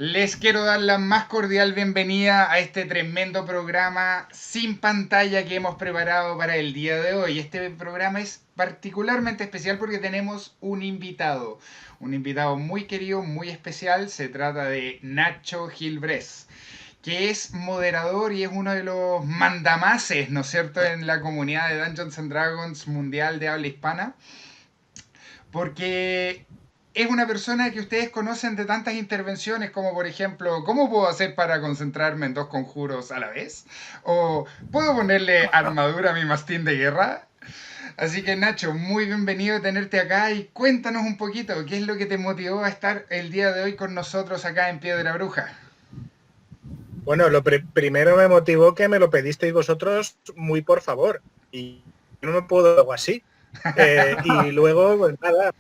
Les quiero dar la más cordial bienvenida a este tremendo programa sin pantalla que hemos preparado para el día de hoy. Este programa es particularmente especial porque tenemos un invitado muy querido, muy especial. Se trata de Nacho Gilbrés, que es moderador y es uno de los mandamases, ¿no es cierto?, en la comunidad de Dungeons and Dragons mundial de habla hispana, porque es una persona que ustedes conocen de tantas intervenciones como por ejemplo, ¿cómo puedo hacer para concentrarme en dos conjuros a la vez? O ¿puedo ponerle armadura a mi mastín de guerra? Así que Nacho, muy bienvenido a tenerte acá y cuéntanos un poquito qué es lo que te motivó a estar el día de hoy con nosotros acá en Piedra Bruja. Bueno, primero me motivó que me lo pedisteis vosotros muy por favor. Y yo no me puedo algo así. Y luego, pues nada,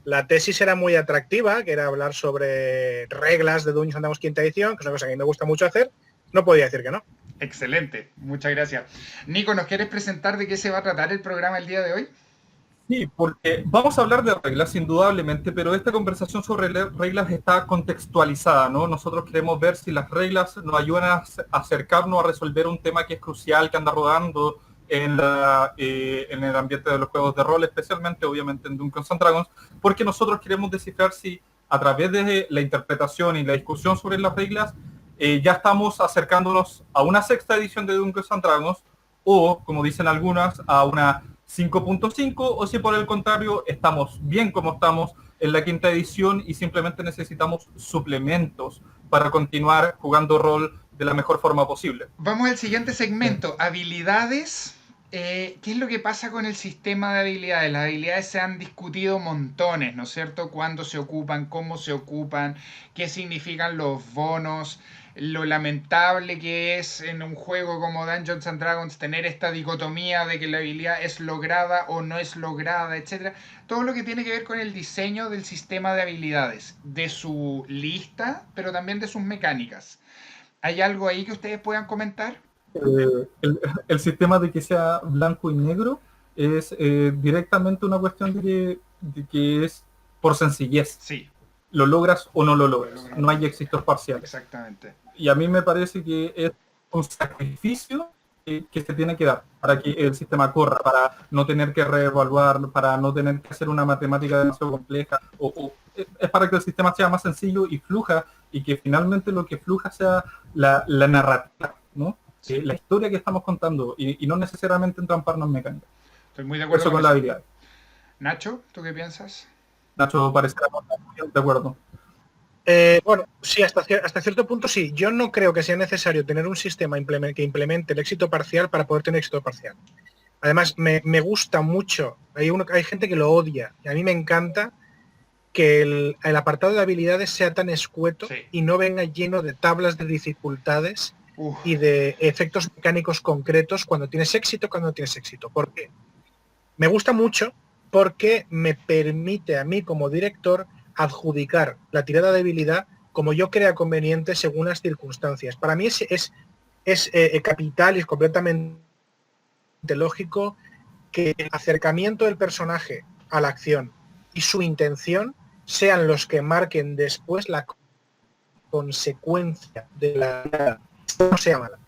la tesis era muy atractiva, que era hablar sobre reglas de Dungeons and Dragons quinta edición, que es una cosa que a mí me gusta mucho hacer. No podía decir que no. Excelente, muchas gracias. Nico, ¿nos quieres presentar de qué se va a tratar el programa el día de hoy? Sí, porque vamos a hablar de reglas, indudablemente, pero esta conversación sobre reglas está contextualizada, ¿no? Nosotros queremos ver si las reglas nos ayudan a acercarnos a resolver un tema que es crucial, que anda rodando en el ambiente de los juegos de rol, especialmente, obviamente, en Dungeons and Dragons, porque nosotros queremos descifrar si a través de la interpretación y la discusión sobre las reglas, ya estamos acercándonos a una sexta edición de Dungeons and Dragons, o, como dicen algunas, a una 5.5, o si por el contrario estamos bien como estamos en la quinta edición y simplemente necesitamos suplementos para continuar jugando rol de la mejor forma posible. Vamos al siguiente segmento, habilidades. ¿Qué es lo que pasa con el sistema de habilidades? Las habilidades se han discutido montones, ¿no es cierto? ¿Cuándo se ocupan? ¿Cómo se ocupan? ¿Qué significan los bonos? Lo lamentable que es en un juego como Dungeons and Dragons tener esta dicotomía de que la habilidad es lograda o no es lograda, etcétera. Todo lo que tiene que ver con el diseño del sistema de habilidades, de su lista, pero también de sus mecánicas. ¿Hay algo ahí que ustedes puedan comentar? El sistema de que sea blanco y negro es directamente una cuestión de que es por sencillez. Sí, Lo logras o no lo lo logras. logran. No hay éxitos parciales. Exactamente. Y a mí me parece que es un sacrificio que se tiene que dar para que el sistema corra, para no tener que reevaluar, para no tener que hacer una matemática demasiado compleja, es para que el sistema sea más sencillo y fluja, y que finalmente lo que fluja sea la narrativa, ¿no? Sí. La historia que estamos contando, y no necesariamente entramparnos en mecánica. Estoy muy de acuerdo Eso con con la eso. habilidad. Nacho, ¿tú qué piensas? Nacho parecerá muy de acuerdo. Bueno, sí, hasta cierto punto sí. Yo no creo que sea necesario tener un sistema que implemente el éxito parcial para poder tener éxito parcial. Además, me gusta mucho. Hay gente que lo odia. Y a mí me encanta que el apartado de habilidades sea tan escueto, Sí. y no venga lleno de tablas de dificultades Uf. y de efectos mecánicos concretos cuando tienes éxito, cuando no tienes éxito. ¿Por qué? Me gusta mucho porque me permite a mí como director adjudicar la tirada de habilidad como yo crea conveniente según las circunstancias. Para mí es capital y es completamente lógico que el acercamiento del personaje a la acción y su intención sean los que marquen después la consecuencia de la no sea mala.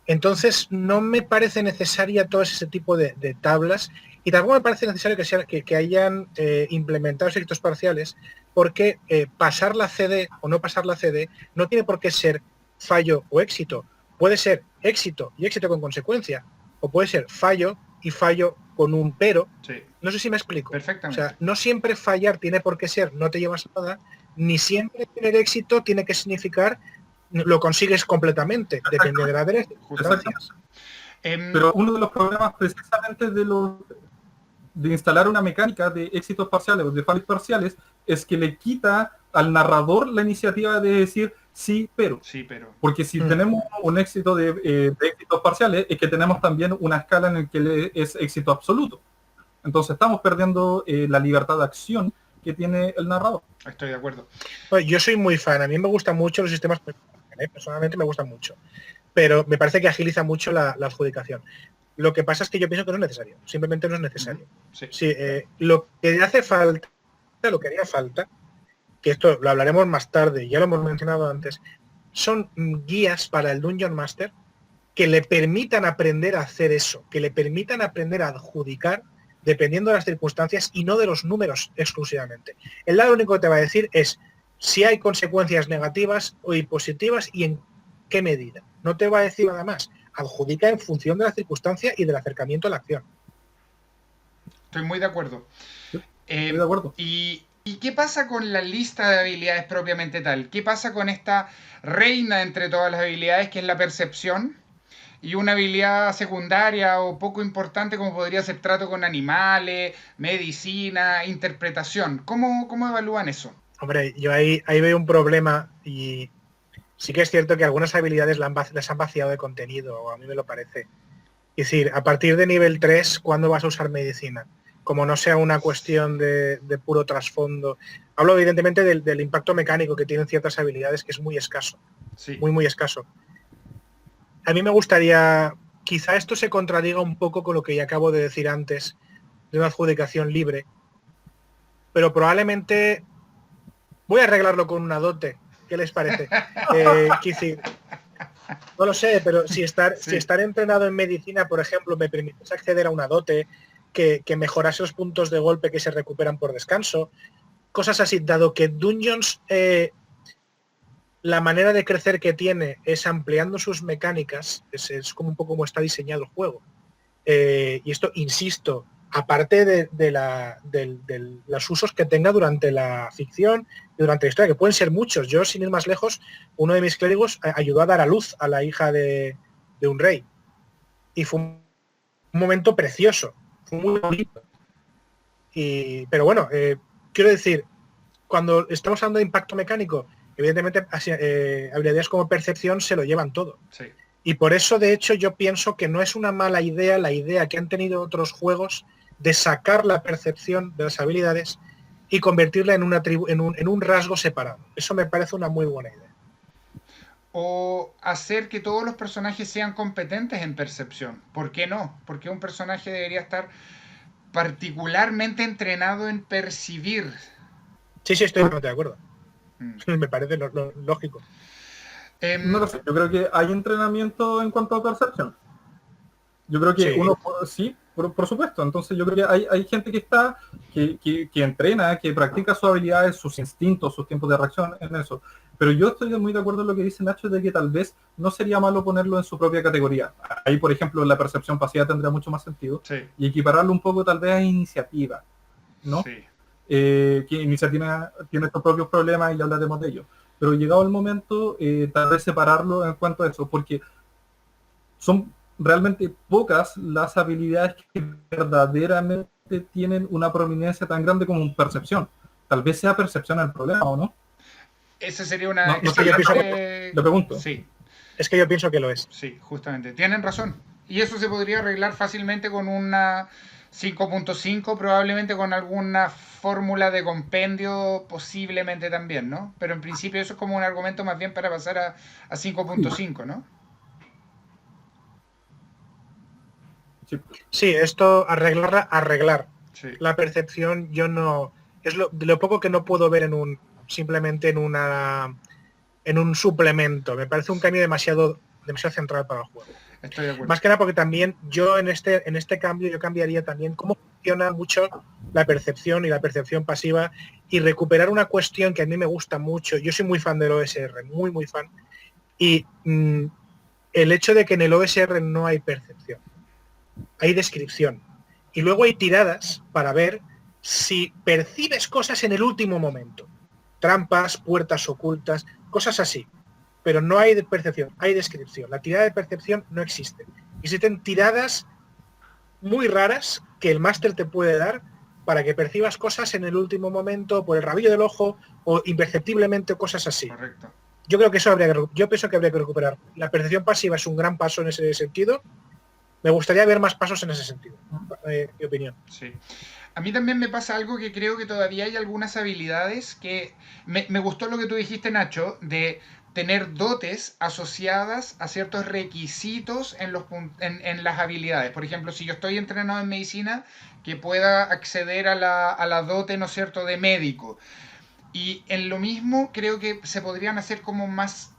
Entonces no me parece necesaria todo ese tipo de tablas, y tampoco me parece necesario que hayan implementado efectos parciales, porque pasar la CD o no pasar la CD no tiene por qué ser fallo o éxito. Puede ser éxito y éxito con consecuencia, o puede ser fallo y fallo con un pero. Sí. No sé si me explico. Perfectamente. O sea, no siempre fallar tiene por qué ser no te llevas nada, ni siempre tener éxito tiene que significar lo consigues completamente, depende de las circunstancias. Pero uno de los problemas precisamente de instalar una mecánica de éxitos parciales o de fallos parciales es que le quita al narrador la iniciativa de decir sí, pero. Sí, pero. Porque si tenemos un éxito de éxitos parciales, es que tenemos también una escala en la que es éxito absoluto. Entonces estamos perdiendo la libertad de acción que tiene el narrador. Estoy de acuerdo. Yo soy muy fan, a mí me gustan mucho los sistemas, personalmente me gustan mucho, pero me parece que agiliza mucho la adjudicación. Lo que pasa es que yo pienso que no es necesario, simplemente no es necesario. Sí. Sí, lo que hace falta, lo que haría falta, que esto lo hablaremos más tarde, ya lo hemos mencionado antes, son guías para el Dungeon Master que le permitan aprender a hacer eso, que le permitan aprender a adjudicar dependiendo de las circunstancias y no de los números exclusivamente. El dado lo único que te va a decir es si hay consecuencias negativas y positivas y en qué medida. No te va a decir nada más. Adjudica en función de la circunstancia y del acercamiento a la acción. Estoy muy de acuerdo. Estoy de acuerdo. ¿Y qué pasa con la lista de habilidades propiamente tal? ¿Qué pasa con esta reina entre todas las habilidades que es la percepción? Y una habilidad secundaria o poco importante como podría ser trato con animales, medicina, interpretación. ¿Cómo evalúan eso? Hombre, yo ahí veo un problema y sí que es cierto que algunas habilidades les han vaciado de contenido, o a mí me lo parece. Es decir, a partir de nivel 3, ¿cuándo vas a usar medicina? Como no sea una cuestión de puro trasfondo. Hablo evidentemente del impacto mecánico que tienen ciertas habilidades, que es muy escaso. Sí. Muy escaso. A mí me gustaría, quizá esto se contradiga un poco con lo que ya acabo de decir antes, de una adjudicación libre, pero probablemente voy a arreglarlo con una dote. ¿Qué les parece? No lo sé, pero si estar entrenado en medicina, por ejemplo, me permite acceder a una dote que mejorase los puntos de golpe que se recuperan por descanso, cosas así, dado que Dungeons, la manera de crecer que tiene es ampliando sus mecánicas, es como un poco como está diseñado el juego. Y esto, insisto, aparte de los usos que tenga durante la ficción y durante la historia, que pueden ser muchos. Yo, sin ir más lejos, uno de mis clérigos ayudó a dar a luz a la hija de un rey. Y fue un momento precioso, fue muy bonito. Pero bueno, quiero decir, cuando estamos hablando de impacto mecánico, evidentemente habilidades como percepción se lo llevan todo. Sí. Y por eso, de hecho, yo pienso que no es una mala idea la idea que han tenido otros juegos de sacar la percepción de las habilidades y convertirla en un rasgo separado. Eso me parece una muy buena idea. O hacer que todos los personajes sean competentes en percepción. ¿Por qué no? Porque un personaje debería estar particularmente entrenado en percibir. Sí, estoy de acuerdo. Mm. Me parece lógico. No lo sé, yo creo que hay entrenamiento en cuanto a percepción. Yo creo que Sí. uno, sí, por supuesto. Entonces yo creo que hay gente que entrena, que practica sus habilidades, sus instintos, sus tiempos de reacción en eso. Pero yo estoy muy de acuerdo en lo que dice Nacho de que tal vez no sería malo ponerlo en su propia categoría. Ahí, por ejemplo, la percepción pasiva tendría mucho más sentido. Sí. Y equipararlo un poco tal vez a iniciativa, ¿no? Sí. Que iniciativa tiene estos propios problemas y ya hablaremos de ellos. Pero llegado el momento, tal vez separarlo en cuanto a eso, porque son realmente pocas las habilidades que verdaderamente tienen una prominencia tan grande como percepción. Tal vez sea percepción el problema, ¿o no? Esa sería una No sé, le pregunto. Sí. Es que yo pienso que lo es. Sí, justamente. Tienen razón. Y eso se podría arreglar fácilmente con una 5.5, probablemente con alguna fórmula de compendio, posiblemente también, ¿no? Pero en principio eso es como un argumento más bien para pasar a 5.5, ¿no? Sí, esto arreglar. Sí. La percepción yo no... Es de lo poco que no puedo ver simplemente en un suplemento. Me parece un cambio demasiado central para el juego. Estoy de acuerdo. Más que nada porque también yo en este cambio yo cambiaría también cómo funciona mucho la percepción y la percepción pasiva y recuperar una cuestión que a mí me gusta mucho. Yo soy muy fan del OSR, muy fan. Y el hecho de que en el OSR no hay percepción, hay descripción. Y luego hay tiradas para ver si percibes cosas en el último momento. Trampas, puertas ocultas, cosas así. Pero no hay percepción, hay descripción. La tirada de percepción no existe. Existen tiradas muy raras que el máster te puede dar para que percibas cosas en el último momento, por el rabillo del ojo o imperceptiblemente, cosas así. Correcto. Yo creo que yo pienso que habría que recuperar. La percepción pasiva es un gran paso en ese sentido. Me gustaría ver más pasos en ese sentido, mi opinión. Sí. A mí también me pasa algo que creo que todavía hay algunas habilidades que... Me gustó lo que tú dijiste, Nacho, de tener dotes asociadas a ciertos requisitos en las habilidades. Por ejemplo, si yo estoy entrenado en medicina, que pueda acceder a la dote, ¿no es cierto?, de médico. Y en lo mismo creo que se podrían hacer como más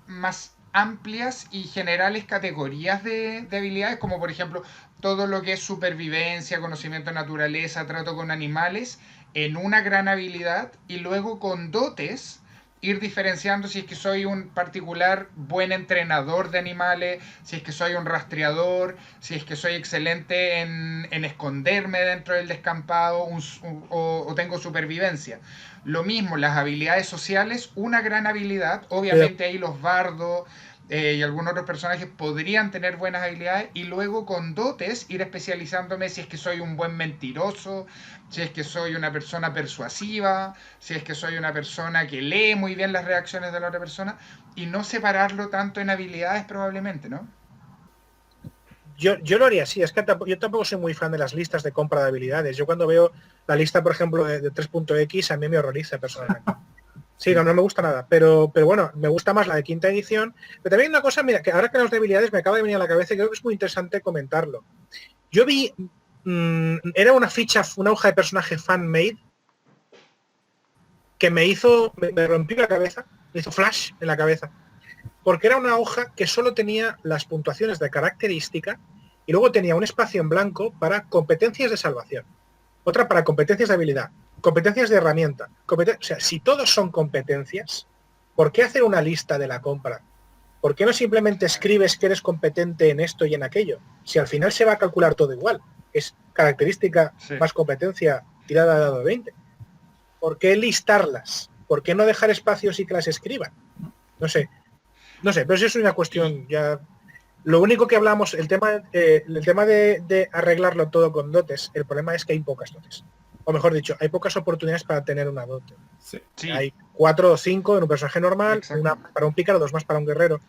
amplias y generales categorías de habilidades, como por ejemplo todo lo que es supervivencia, conocimiento de naturaleza, trato con animales, en una gran habilidad y luego con dotes ir diferenciando si es que soy un particular buen entrenador de animales, si es que soy un rastreador, si es que soy excelente en esconderme dentro del descampado o tengo supervivencia. Lo mismo, las habilidades sociales, una gran habilidad, obviamente ahí los bardos, y algunos otros personajes podrían tener buenas habilidades y luego con dotes ir especializándome si es que soy un buen mentiroso, si es que soy una persona persuasiva, si es que soy una persona que lee muy bien las reacciones de la otra persona y no separarlo tanto en habilidades probablemente, ¿no? Yo lo haría así, es que yo tampoco soy muy fan de las listas de compra de habilidades. Yo cuando veo la lista, por ejemplo, de 3.x, a mí me horroriza personalmente. Sí, Sí. no me gusta nada, pero bueno, me gusta más la de quinta edición. Pero también hay una cosa, mira, que ahora que hablamos de habilidades me acaba de venir a la cabeza y creo que es muy interesante comentarlo. Yo vi, era una ficha, una hoja de personaje fan-made que me rompió la cabeza, me hizo flash en la cabeza, porque era una hoja que solo tenía las puntuaciones de característica y luego tenía un espacio en blanco para competencias de salvación, otra para competencias de habilidad, competencias de herramienta. O sea, si todos son competencias, ¿por qué hacer una lista de la compra? ¿Por qué no simplemente escribes que eres competente en esto y en aquello? Si al final se va a calcular todo igual. Es característica Sí. más competencia tirada de dado 20. ¿Por qué listarlas? ¿Por qué no dejar espacios y que las escriban? No sé, pero eso es una Y cuestión ya. Lo único que hablamos, el tema de arreglarlo todo con dotes, el problema es que hay pocas dotes. O mejor dicho, hay pocas oportunidades para tener una dote. Sí. sí, Hay 4 o 5 en un personaje normal, exacto. una para un pícaro, 2 más para un guerrero.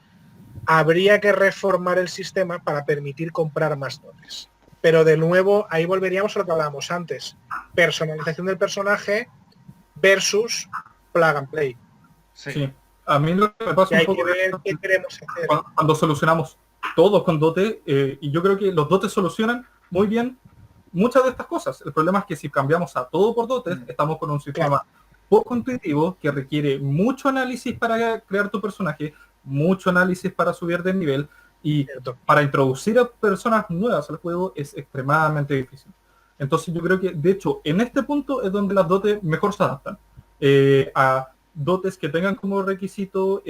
Habría que reformar el sistema para permitir comprar más dotes. Pero de nuevo, ahí volveríamos a lo que hablábamos antes. Personalización del personaje versus plug and play. Sí. Sí. A mí lo que me pasa Y un hay que poco ver qué queremos hacer. cuando solucionamos todos con dote, y yo creo que los dotes solucionan muy bien muchas de estas cosas. El problema es que si cambiamos a todo por dotes, estamos con un Claro, sistema poco intuitivo que requiere mucho análisis para crear tu personaje, mucho análisis para subir de nivel y cierto. para introducir a personas nuevas al juego es extremadamente difícil. Entonces yo creo que, de hecho, en este punto es donde las dotes mejor se adaptan a dotes que tengan como requisito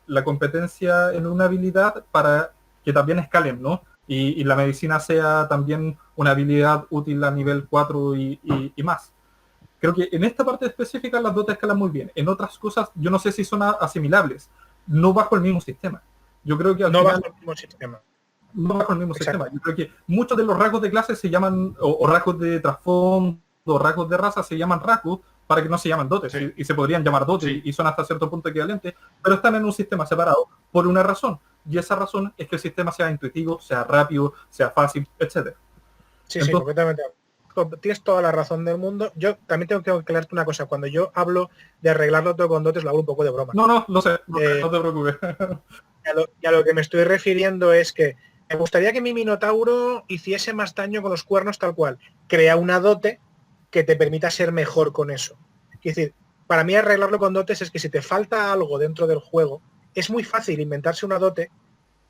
la competencia en una habilidad para que también escalen, ¿no? Y la medicina sea también una habilidad útil a nivel 4 y más. Creo que en esta parte específica las dotes escalan muy bien. En otras cosas, yo no sé si son asimilables. No bajo el mismo sistema. Yo creo que al No final bajo el mismo sistema. no bajo el mismo Exacto. sistema. Yo creo que muchos de los rasgos de clase se llaman, o rasgos de trasfondo, o rasgos de raza se llaman rasgos para que no se llaman dotes. Sí. Y se podrían llamar dotes Sí. y son hasta cierto punto equivalentes, pero están en un sistema separado por una razón. Y esa razón es que el sistema sea intuitivo, sea rápido, sea fácil, etcétera. Sí, Entonces, completamente. Tienes toda la razón del mundo. Yo también tengo que aclararte una cosa. Cuando yo hablo de arreglarlo todo con dotes, lo hago un poco de broma. no, lo sé, no Eh, te preocupes. y a lo que me estoy refiriendo es que me gustaría que mi Minotauro hiciese más daño con los cuernos tal cual. Crea una dote que te permita ser mejor con eso. Es decir, para mí arreglarlo con dotes es que si te falta algo dentro del juego, es muy fácil inventarse una dote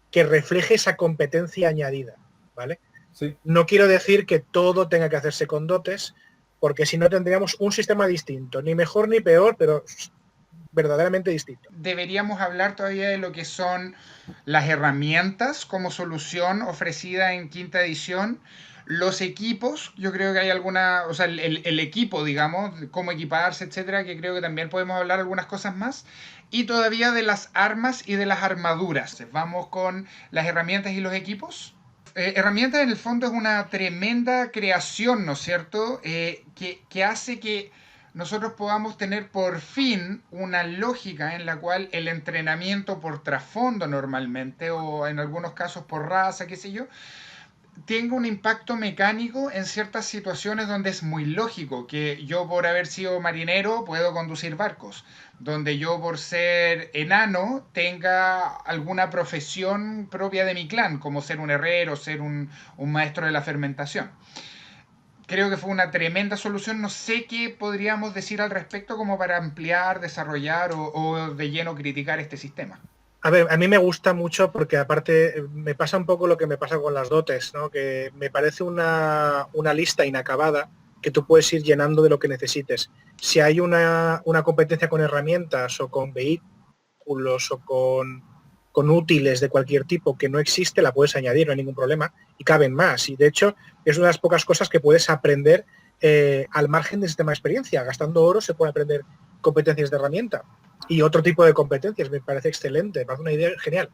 que refleje esa competencia añadida, ¿vale? Sí. No quiero decir que todo tenga que hacerse con dotes, porque si no tendríamos un sistema distinto, ni mejor ni peor, pero verdaderamente distinto. Deberíamos hablar todavía de lo que son las herramientas como solución ofrecida en quinta edición. Los equipos, yo creo que hay alguna, o sea, el equipo, digamos, cómo equiparse, etcétera, que creo que también podemos hablar algunas cosas más. Y todavía de las armas y de las armaduras. Vamos con las herramientas y los equipos. Herramientas en el fondo es una tremenda creación, ¿no es cierto? Que hace que nosotros podamos tener por fin una lógica en la cual el entrenamiento por trasfondo normalmente, o en algunos casos por raza, qué sé yo, tenga un impacto mecánico en ciertas situaciones donde es muy lógico que yo por haber sido marinero puedo conducir barcos, donde yo por ser enano tenga alguna profesión propia de mi clan, como ser un herrero, ser un maestro de la fermentación. creo que fue una tremenda solución. No sé qué podríamos decir al respecto como para ampliar, desarrollar o de lleno criticar este sistema. A ver, a mí me gusta mucho porque aparte me pasa un poco lo que me pasa con las dotes, ¿no? Que me parece una lista inacabada que tú puedes ir llenando de lo que necesites. Si hay una competencia con herramientas o con vehículos o con útiles de cualquier tipo que no existe, la puedes añadir, no hay ningún problema, y caben más. Y de hecho es una de las pocas cosas que puedes aprender al margen del sistema de experiencia. Gastando oro se puede aprender competencias de herramienta y otro tipo de competencias. Me parece excelente, me parece una idea genial.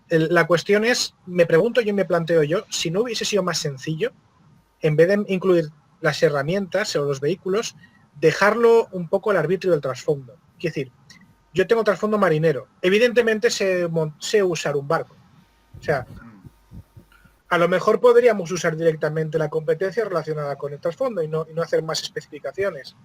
La cuestión es, me pregunto yo y me planteo yo, si no hubiese sido más sencillo, en vez de incluir las herramientas o los vehículos, dejarlo un poco al arbitrio del trasfondo. Es decir, yo tengo trasfondo marinero, evidentemente sé usar un barco. O sea, a lo mejor podríamos usar directamente la competencia relacionada con el trasfondo y no hacer más especificaciones.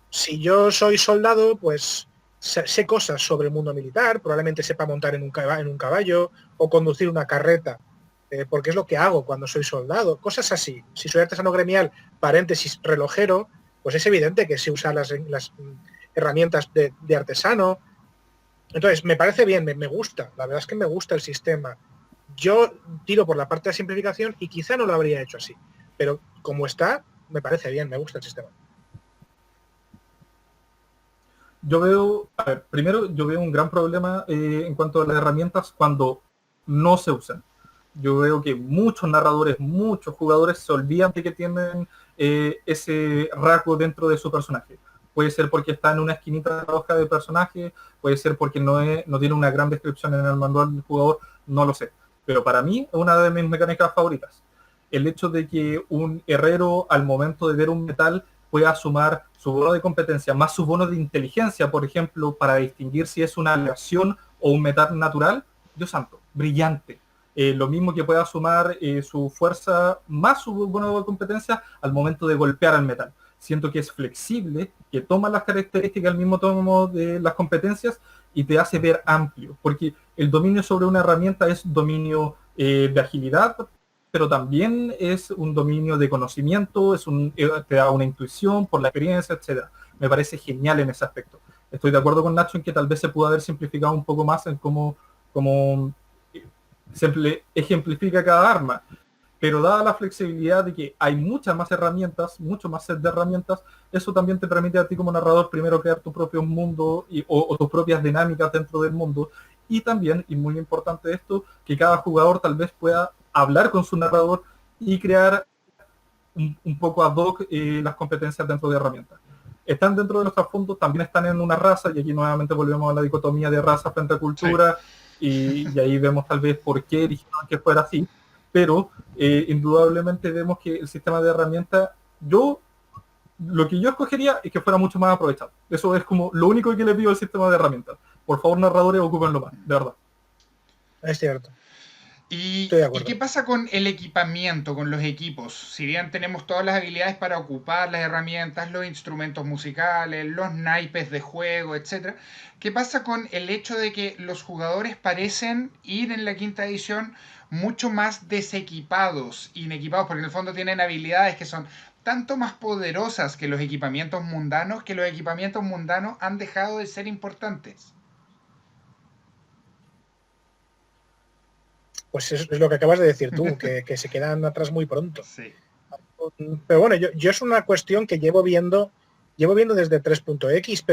Si yo soy soldado, pues sé cosas sobre el mundo militar, probablemente sepa montar en un caballo o conducir una carreta, porque es lo que hago cuando soy soldado, cosas así. Si soy artesano gremial, paréntesis, relojero, pues es evidente que sé usar las herramientas de artesano. Entonces, me parece bien, me gusta, la verdad es que me gusta el sistema. Yo tiro por la parte de simplificación y quizá no lo habría hecho así, pero como está, me parece bien, me gusta el sistema. Yo veo, a ver, primero yo veo un gran problema en cuanto a las herramientas cuando no se usan. Yo veo que muchos narradores, muchos jugadores se olvidan de que tienen ese rasgo dentro de su personaje. Puede ser porque está en una esquinita de la hoja de personaje, puede ser porque no tiene una gran descripción en el manual del jugador, no lo sé. Pero para mí es una de mis mecánicas favoritas. El hecho de que un herrero al momento de ver un metal pueda sumar su bono de competencia más su bono de inteligencia, por ejemplo, para distinguir si es una aleación o un metal natural, Dios santo, brillante. Lo mismo que pueda sumar su fuerza más su bono de competencia al momento de golpear al metal. Siento que es flexible, que toma las características al mismo tiempo de las competencias y te hace ver amplio, porque el dominio sobre una herramienta es dominio de agilidad, pero también es un dominio de conocimiento, te da una intuición por la experiencia, etcétera. Me parece genial en ese aspecto. Estoy de acuerdo con Nacho en que tal vez se pudo haber simplificado un poco más en cómo se ejemplifica cada arma, pero dada la flexibilidad de que hay muchas más herramientas, mucho más set de herramientas, eso también te permite a ti como narrador primero crear tu propio mundo o tus propias dinámicas dentro del mundo, y también, y muy importante esto, que cada jugador tal vez pueda hablar con su narrador y crear un poco ad hoc las competencias dentro de herramientas. Están dentro de los trasfondos, también están en una raza, y aquí nuevamente volvemos a la dicotomía de raza frente a cultura, sí. y ahí vemos tal vez por qué dijeron que fuera así, pero indudablemente vemos que el sistema de herramientas, lo que yo escogería es que fuera mucho más aprovechado. Eso es como lo único que le pido al sistema de herramientas. Por favor, narradores, ocúpenlo más, de verdad. Es cierto. ¿Y qué pasa con el equipamiento, con los equipos? Si bien tenemos todas las habilidades para ocupar las herramientas, los instrumentos musicales, los naipes de juego, etc., ¿qué pasa con el hecho de que los jugadores parecen ir en la quinta edición mucho más desequipados, inequipados, porque en el fondo tienen habilidades que son tanto más poderosas que los equipamientos mundanos, que los equipamientos mundanos han dejado de ser importantes? Pues es lo que acabas de decir tú, que se quedan atrás muy pronto. Sí. Pero bueno, yo es una cuestión que llevo viendo desde 3.x,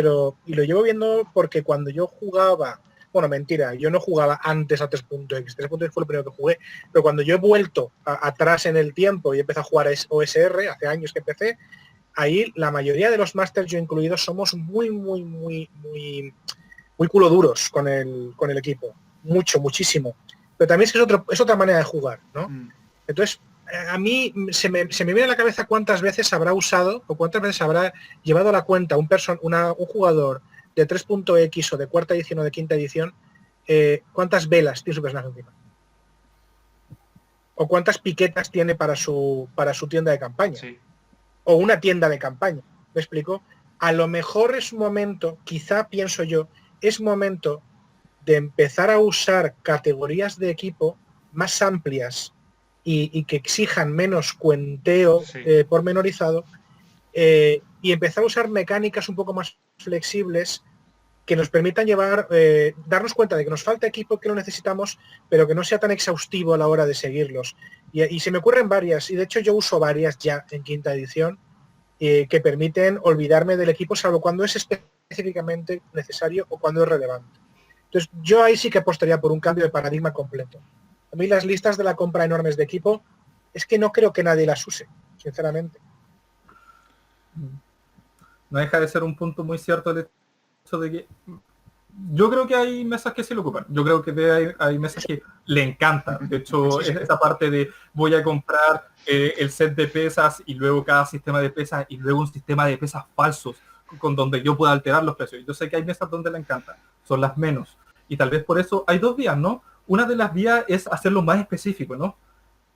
y lo llevo viendo porque cuando yo jugaba, bueno, mentira, yo no jugaba antes a 3.x, 3.x fue lo primero que jugué, pero cuando yo he vuelto atrás en el tiempo y empecé a jugar a OSR, hace años que empecé, ahí la mayoría de los masters, yo incluido, somos muy culo duros con el equipo, muchísimo. Pero también es que es otra manera de jugar, ¿no? Entonces, a mí se me viene a la cabeza cuántas veces habrá usado o cuántas veces habrá llevado a la cuenta un jugador de 3.x o de cuarta edición o de quinta edición, cuántas velas tiene su personaje encima. O cuántas piquetas tiene para su tienda de campaña. Sí. O una tienda de campaña. ¿Me explico? A lo mejor es momento, quizá pienso yo, es momento de empezar a usar categorías de equipo más amplias y que exijan menos cuenteo Sí. pormenorizado, y empezar a usar mecánicas un poco más flexibles que nos permitan darnos cuenta de que nos falta equipo, que lo necesitamos, pero que no sea tan exhaustivo a la hora de seguirlos. Y se me ocurren varias, y de hecho yo uso varias ya en quinta edición, que permiten olvidarme del equipo, salvo cuando es específicamente necesario o cuando es relevante. Entonces yo ahí sí que apostaría por un cambio de paradigma completo. A mí las listas de la compra enormes de equipo, es que no creo que nadie las use, sinceramente. No deja de ser un punto muy cierto el hecho de que yo creo que hay mesas que sí lo ocupan. Yo creo que hay mesas que le encantan. De hecho, Sí. esa parte de voy a comprar el set de pesas y luego cada sistema de pesas y luego un sistema de pesas falsos con donde yo pueda alterar los precios. Yo sé que hay mesas donde le encanta. Son las menos. Y tal vez por eso hay dos vías, ¿no? Una de las vías es hacerlo más específico, ¿no?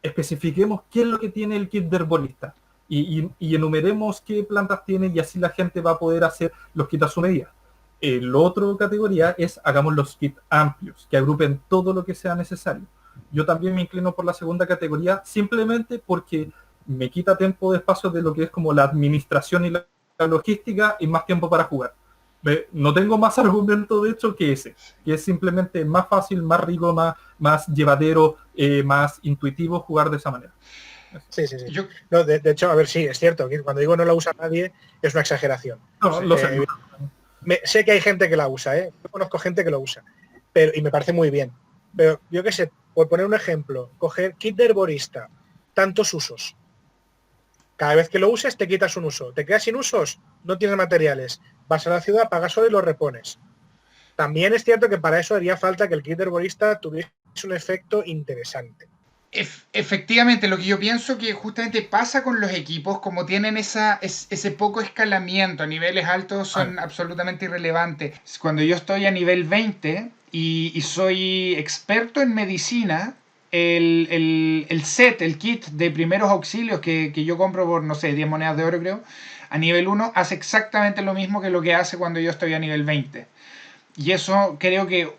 Especifiquemos qué es lo que tiene el kit de herbolista y enumeremos qué plantas tiene y así la gente va a poder hacer los kits a su medida. La otra categoría es hagamos los kits amplios, que agrupen todo lo que sea necesario. Yo también me inclino por la segunda categoría simplemente porque me quita tiempo de espacio de lo que es como la administración y la logística y más tiempo para jugar. No tengo más argumento de hecho que ese, que es simplemente más fácil, más rico, más llevadero, más intuitivo jugar de esa manera. Sí. No, de hecho, a ver, sí, es cierto, que cuando digo no la usa nadie, es una exageración. No, lo sé. Sé que hay gente que la usa, ¿eh? Yo conozco gente que lo usa, y me parece muy bien. Pero yo qué sé, por poner un ejemplo, coger kit de herborista, tantos usos. Cada vez que lo uses te quitas un uso. Te quedas sin usos, no tienes materiales. Vas a la ciudad, pagas solo y lo repones. También es cierto que para eso haría falta que el kit de herborista tuviese un efecto interesante. Efectivamente, lo que yo pienso que justamente pasa con los equipos, como tienen ese poco escalamiento a niveles altos, son absolutamente irrelevantes. Cuando yo estoy a nivel 20 y soy experto en medicina, el set, el kit de primeros auxilios que yo compro por, no sé, 10 monedas de oro creo, a nivel 1 hace exactamente lo mismo que lo que hace cuando yo estoy a nivel 20. Y eso creo que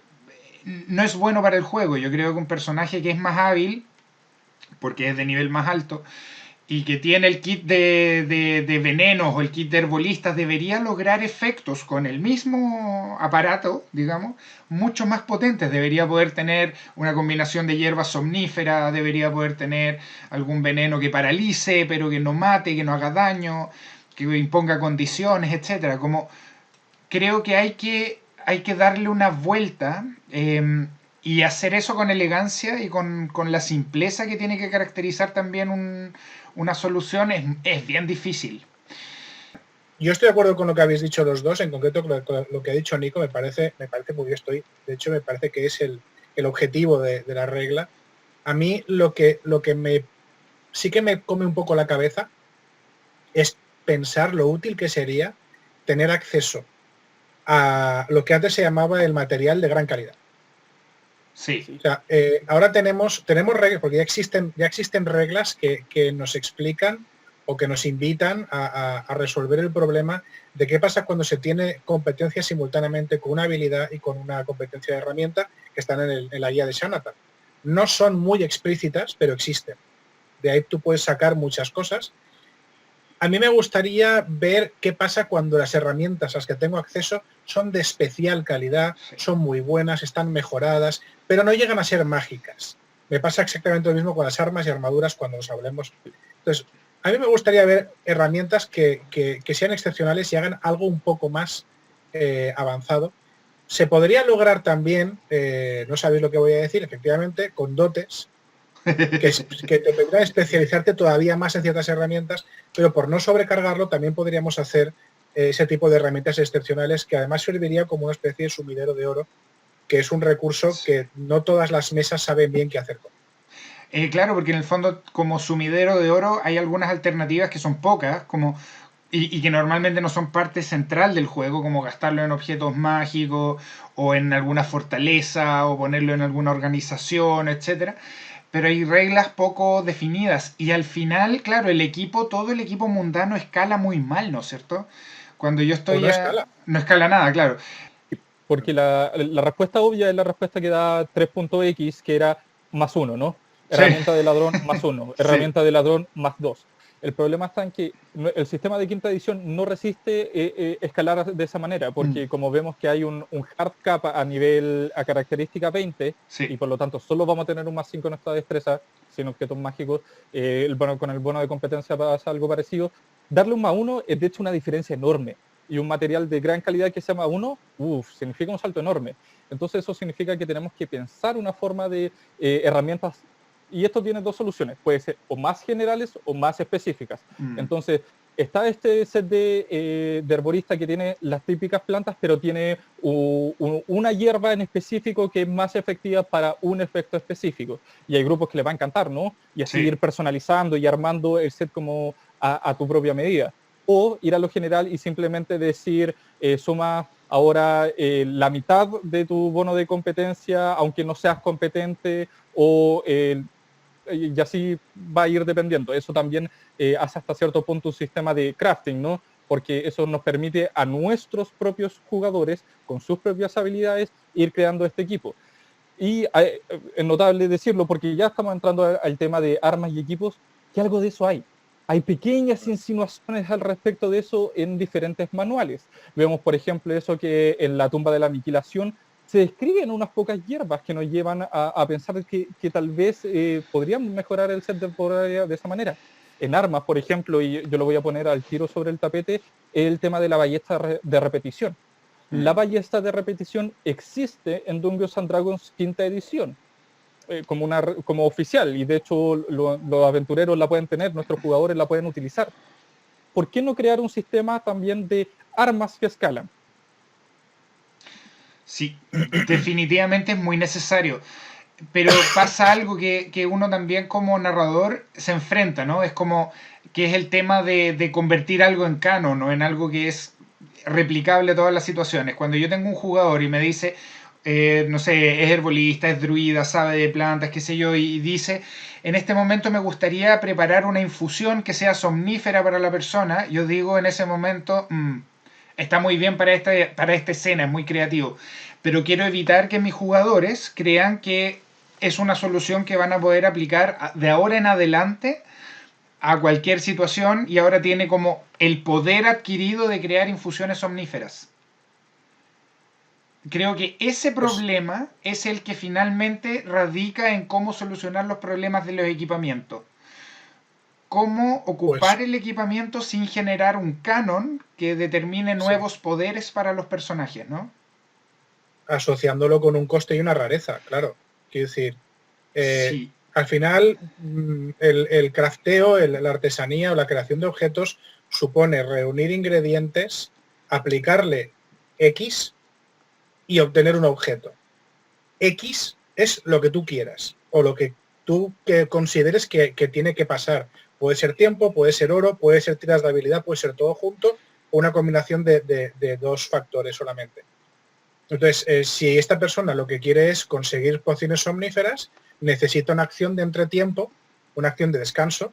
no es bueno para el juego. Yo creo que un personaje que es más hábil porque es de nivel más alto, y que tiene el kit de venenos o el kit de herbolistas, debería lograr efectos con el mismo aparato, digamos, mucho más potentes. Debería poder tener una combinación de hierbas somníferas, debería poder tener algún veneno que paralice, pero que no mate, que no haga daño, que imponga condiciones, etcétera. Como creo que hay que darle una vuelta y hacer eso con elegancia y con la simpleza que tiene que caracterizar también una solución es bien difícil. Yo estoy de acuerdo con lo que habéis dicho los dos, en concreto con lo que ha dicho Nico, me parece muy bien. De hecho, me parece que es el objetivo de la regla. A mí lo que sí que me come un poco la cabeza es pensar lo útil que sería tener acceso a lo que antes se llamaba el material de gran calidad. Sí. O sea, ahora tenemos reglas, porque ya existen reglas que nos explican o que nos invitan a resolver el problema de qué pasa cuando se tiene competencia simultáneamente con una habilidad y con una competencia de herramienta que están en la guía de Xanathan. No son muy explícitas, pero existen. De ahí tú puedes sacar muchas cosas. A mí me gustaría ver qué pasa cuando las herramientas a las que tengo acceso son de especial calidad, son muy buenas, están mejoradas, pero no llegan a ser mágicas. Me pasa exactamente lo mismo con las armas y armaduras cuando nos hablemos. Entonces, a mí me gustaría ver herramientas que sean excepcionales y hagan algo un poco más avanzado. Se podría lograr también, no sabéis lo que voy a decir, efectivamente, con dotes, que te permitan especializarte todavía más en ciertas herramientas, pero por no sobrecargarlo también podríamos hacer ese tipo de herramientas excepcionales que además serviría como una especie de sumidero de oro, que es un recurso que no todas las mesas saben bien qué hacer con. Claro, porque en el fondo como sumidero de oro hay algunas alternativas que son pocas, y que normalmente no son parte central del juego, como gastarlo en objetos mágicos o en alguna fortaleza o ponerlo en alguna organización, etcétera. Pero hay reglas poco definidas y al final, claro, todo el equipo mundano escala muy mal, ¿no es cierto? Cuando yo estoy... No escala. No escala nada, claro. Porque la respuesta obvia es la respuesta que da 3.x, que era +1, ¿no? Sí, herramienta de ladrón más 1, sí. herramienta de ladrón más 2. El problema está en que el sistema de quinta edición no resiste escalar de esa manera, Mm, porque como vemos que hay un hard cap a característica 20, y sí, por lo tanto solo vamos a tener un más 5 en nuestra destreza, sin objetos mágicos, con el bono de competencia pasa algo parecido. Darle un más 1 es de hecho una diferencia enorme, y un material de gran calidad que sea más 1, significa un salto enorme. Entonces eso significa que tenemos que pensar una forma de herramientas, y esto tiene dos soluciones, puede ser o más generales o más específicas. mm, Entonces, está este set de herborista que tiene las típicas plantas, pero tiene una hierba en específico que es más efectiva para un efecto específico. Y hay grupos que les va a encantar, ¿no? Y así sí. ir personalizando y armando el set como a tu propia medida. O ir a lo general y simplemente decir, suma ahora la mitad de tu bono de competencia, aunque no seas competente, o y así va a ir dependiendo. Eso también hace hasta cierto punto un sistema de crafting, ¿no? Porque eso nos permite a nuestros propios jugadores, con sus propias habilidades, ir creando este equipo. Y es notable decirlo porque ya estamos entrando al tema de armas y equipos, que algo de eso hay. Hay pequeñas insinuaciones al respecto de eso en diferentes manuales. Vemos, por ejemplo, eso que en la tumba de la aniquilación se describen unas pocas hierbas que nos llevan a pensar que tal vez podríamos mejorar el set de temporalidad de esa manera. En armas, por ejemplo, y yo lo voy a poner al tiro sobre el tapete, el tema de la ballesta de repetición. La Mm. ballesta de repetición existe en Dungeons and Dragons quinta edición, como oficial, y de hecho los aventureros la pueden tener, nuestros jugadores la pueden utilizar. ¿Por qué no crear un sistema también de armas que escalan? Sí, definitivamente es muy necesario. Pero pasa algo que uno también como narrador se enfrenta, ¿no? Es como que es el tema de convertir algo en canon o en algo que es replicable a todas las situaciones. Cuando yo tengo un jugador y me dice, no sé, es herbolista, es druida, sabe de plantas, qué sé yo, y dice, en este momento me gustaría preparar una infusión que sea somnífera para la persona, yo digo en ese momento, está muy bien para esta escena, es muy creativo, pero quiero evitar que mis jugadores crean que es una solución que van a poder aplicar de ahora en adelante a cualquier situación y ahora tiene como el poder adquirido de crear infusiones somníferas. Creo que ese Pues, problema es el que finalmente radica en cómo solucionar los problemas de los equipamientos. Cómo pues ocupar el equipamiento sin generar un canon que determine sí, nuevos poderes para los personajes, ¿no? asociándolo con un coste y una rareza, claro. Quiero decir, Sí, al final el crafteo, la artesanía o la creación de objetos supone reunir ingredientes, aplicarle X y obtener un objeto. X es lo que tú quieras o lo que tú que consideres que tiene que pasar. Puede ser tiempo, puede ser oro, puede ser tiras de habilidad, puede ser todo junto o una combinación de dos factores solamente. Entonces, si esta persona lo que quiere es conseguir pociones somníferas, necesita una acción de entretiempo, una acción de descanso,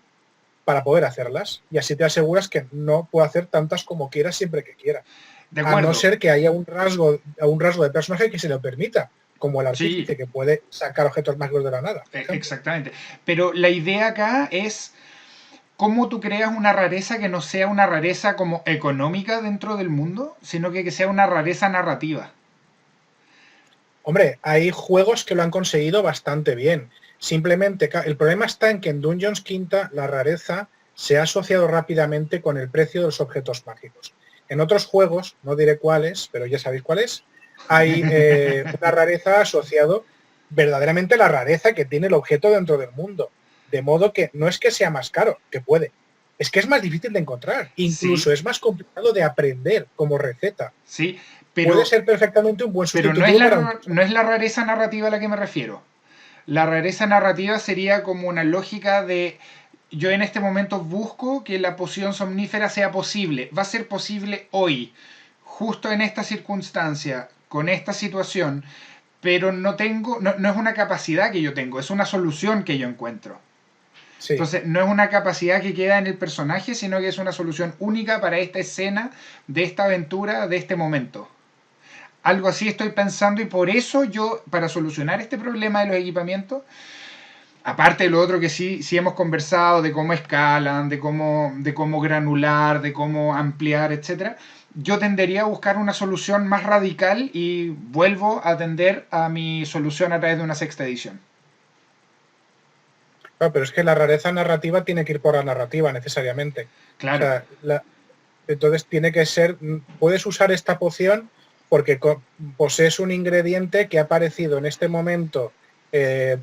para poder hacerlas. Y así te aseguras que no puede hacer tantas como quiera siempre que quiera. de A no acuerdo. ser que haya un rasgo de personaje que se lo permita, como el Sí, artífice, que puede sacar objetos mágicos de la nada, por ejemplo. exactamente. Pero la idea acá es cómo tú creas una rareza que no sea una rareza como económica dentro del mundo, sino que sea una rareza narrativa. Hombre, hay juegos que lo han conseguido bastante bien. Simplemente, el problema está en que en Dungeons Quinta la rareza se ha asociado rápidamente con el precio de los objetos mágicos. En otros juegos, no diré cuáles, pero ya sabéis cuáles, hay una rareza asociado verdaderamente a la rareza que tiene el objeto dentro del mundo. De modo que no es que sea más caro, que puede. Es que es más difícil de encontrar. Sí, Incluso es más complicado de aprender como receta. sí, Puede pero, ser perfectamente un buen pero sustitutivo para un... no es la rareza narrativa a la que me refiero. La rareza narrativa sería como una lógica de yo en este momento busco que la poción somnífera sea posible. Va a ser posible hoy, justo en esta circunstancia, con esta situación, pero no es una capacidad que yo tengo, es una solución que yo encuentro. Sí, Entonces, no es una capacidad que queda en el personaje, sino que es una solución única para esta escena, de esta aventura, de este momento. Algo así estoy pensando y por eso yo, para solucionar este problema de los equipamientos, aparte de lo otro que sí hemos conversado, de cómo escalan, de cómo granular, de cómo ampliar, etcétera, yo tendería a buscar una solución más radical y vuelvo a tender a mi solución a través de una sexta edición. Claro, pero es que la rareza narrativa tiene que ir por la narrativa necesariamente. Claro. O sea, entonces tiene que ser, puedes usar esta poción porque posees un ingrediente que ha aparecido en este momento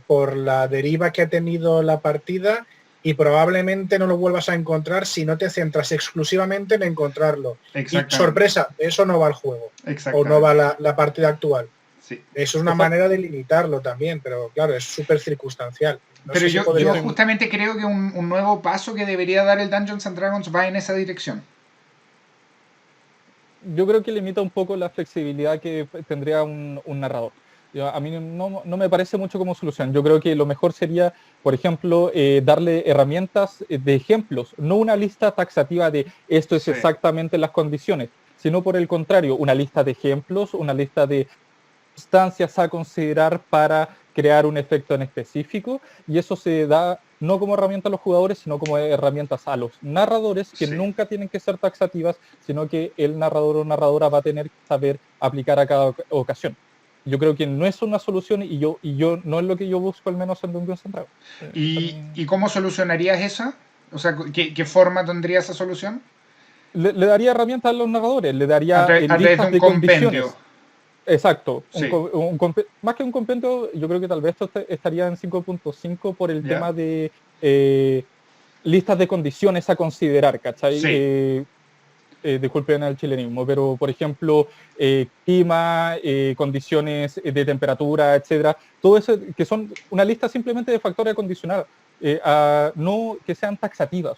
por la deriva que ha tenido la partida y probablemente no lo vuelvas a encontrar si no te centras exclusivamente en encontrarlo. Y sorpresa, eso no va al juego o no va la partida actual. Sí. Eso es una manera de limitarlo también, pero claro, es súper circunstancial. Pero yo justamente creo que un nuevo paso que debería dar el Dungeons and Dragons va en esa dirección. Yo creo que limita un poco la flexibilidad que tendría un narrador. A mí no me parece mucho como solución. Yo creo que lo mejor sería, por ejemplo, darle herramientas de ejemplos, no una lista taxativa de esto es exactamente las condiciones, sino por el contrario, una lista de ejemplos, una lista de circunstancias a considerar para crear un efecto en específico, y eso se da no como herramienta a los jugadores, sino como herramientas a los narradores, que nunca tienen que ser taxativas, sino que el narrador o narradora va a tener que saber aplicar a cada ocasión. Yo creo que no es una solución y yo no es lo que yo busco, al menos en Dungeons and Dragons. ¿Y cómo solucionarías esa? O sea, ¿qué forma tendría esa solución? Le daría herramientas a los narradores, le daría listas de condiciones. Exacto. Sí. Más que un compendio, yo creo que tal vez esto estaría en 5.5 por el tema de listas de condiciones a considerar, ¿cachai? Sí. Disculpen el chilenismo, pero por ejemplo, clima, condiciones de temperatura, etcétera, todo eso que son una lista simplemente de factores a condicionar, no que sean taxativas.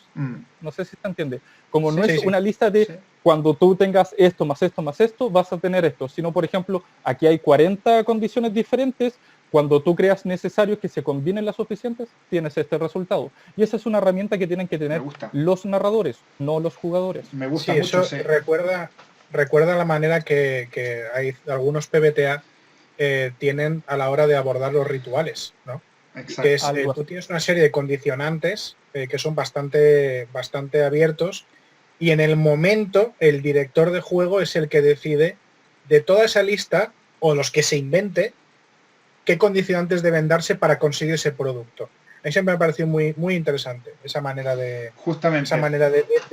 No sé si se entiende. Como no es una lista de cuando tú tengas esto, más esto, más esto, vas a tener esto, sino por ejemplo, aquí hay 40 condiciones diferentes. Cuando tú creas necesarios que se combinen las suficientes, tienes este resultado. Y esa es una herramienta que tienen que tener los narradores, no los jugadores. Me gusta mucho. Eso recuerda la manera que hay algunos PBTA tienen a la hora de abordar los rituales, ¿no? Exacto. Que es, tú tienes una serie de condicionantes que son bastante abiertos, y en el momento el director de juego es el que decide de toda esa lista, o los que se invente, qué condicionantes deben darse para conseguir ese producto. A mí siempre me ha parecido muy, muy interesante esa manera de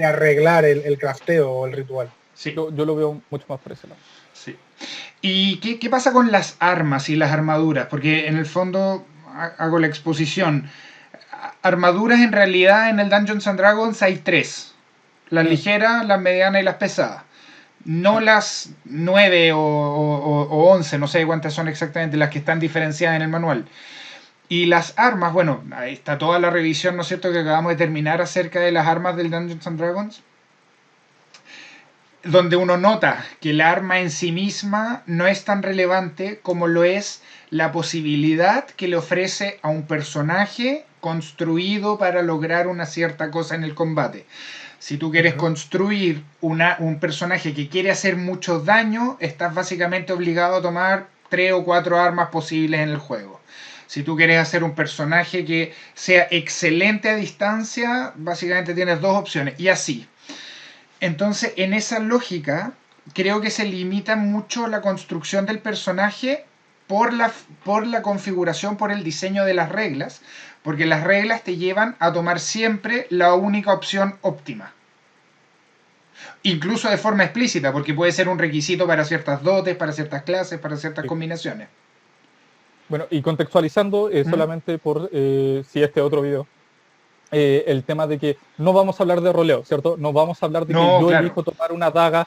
arreglar el crafteo o el ritual. Sí. Yo lo veo mucho más por ese lado. Sí. ¿Y qué pasa con las armas y las armaduras? Porque en el fondo hago la exposición. Armaduras en realidad en el Dungeons and Dragons hay 3. Las ligeras, las medianas y las pesadas. No las 9 o 11, no sé cuántas son exactamente las que están diferenciadas en el manual. Y las armas, bueno, ahí está toda la revisión, ¿no es cierto?, que acabamos de terminar acerca de las armas del Dungeons and Dragons, donde uno nota que el arma en sí misma no es tan relevante como lo es la posibilidad que le ofrece a un personaje construido para lograr una cierta cosa en el combate. Si tú quieres construir un personaje que quiere hacer mucho daño, estás básicamente obligado a tomar 3 o 4 armas posibles en el juego. Si tú quieres hacer un personaje que sea excelente a distancia, básicamente tienes 2 opciones, y así. Entonces, en esa lógica, creo que se limita mucho la construcción del personaje por la configuración, por el diseño de las reglas, porque las reglas te llevan a tomar siempre la única opción óptima. Incluso de forma explícita, porque puede ser un requisito para ciertas dotes, para ciertas clases, para ciertas combinaciones. Bueno, y contextualizando solamente por si otro video, el tema de que no vamos a hablar de roleo, ¿cierto? No vamos a hablar de que yo elijo tomar una daga,